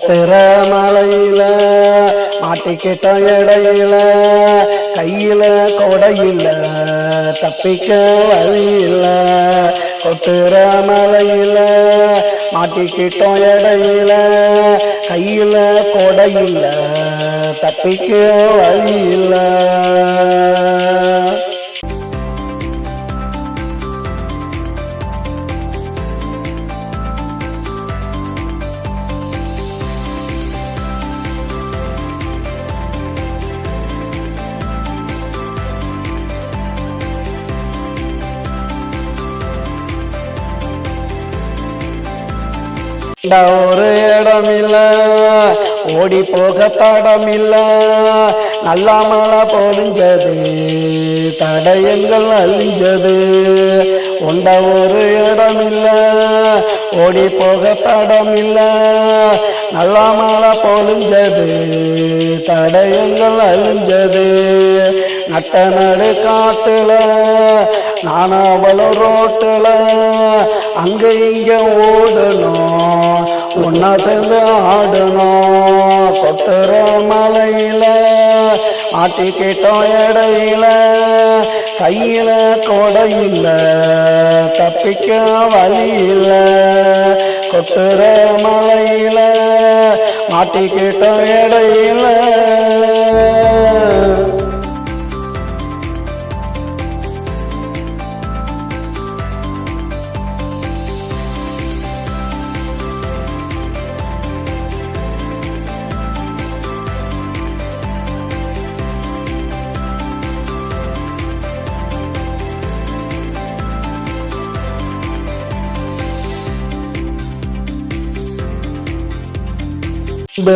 கொட்டுற மலையில மாட்டிக்கிட்ட இடையில கையில கொடையில தப்பிக்க வழியில கொட்டுற மலையில மாட்டிக்கிட்டோம் இடையில கையில கொடையில தப்பிக்க வழியில ஒரு இடமில்ல ஓடி போக தடமில்ல நல்லா மழை பொழிஞ்சது தடயங்கள் அழிஞ்சது உண்ட ஒரு இடமில்ல ஓடி போக தடமில்ல நல்லா மழை பொழிஞ்சது தடயங்கள் அழிஞ்சது நட்ட நடு காட்டுல நானாவளும் ரோட்டுல அங்க இங்க ஓடணும் ஒன்னா சேர்ந்து ஆடணும் கொட்டுற மலையில மாட்டிக்கிட்டோம் இடையில கையில கொடையில தப்பிக்க வழியில கொட்டுற மலையில மாட்டிக்கிட்டோம் இடையில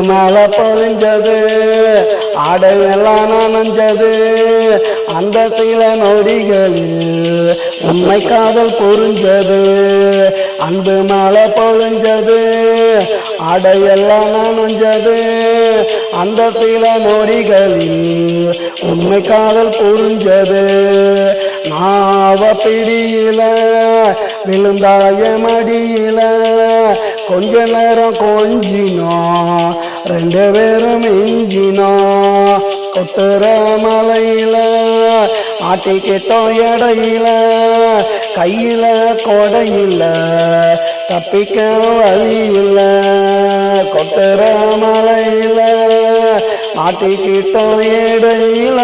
மழை பொழிஞ்சது ஆடையெல்லாம் நனைஞ்சது அந்த சில நொடிகளில் உண்மை காதல் புரிஞ்சது அன்பு மழை பொழிஞ்சது ஆடையெல்லாம் நனைஞ்சது அந்த சில நொடிகளில் உண்மை காதல் புரிஞ்சது நாவ பிடியில விழுந்தாய மடியில கொஞ்ச நேரம் கொஞ்சினோம் ரெண்டு பேரும் மிஞ்சினோம் கொட்டுற மலையில மாட்டிக்கிட்டோம் இடையில கையில கொடையில தப்பிக்க வழியில கொட்டுற மலையில மாட்டிக்கிட்டோம் இடையில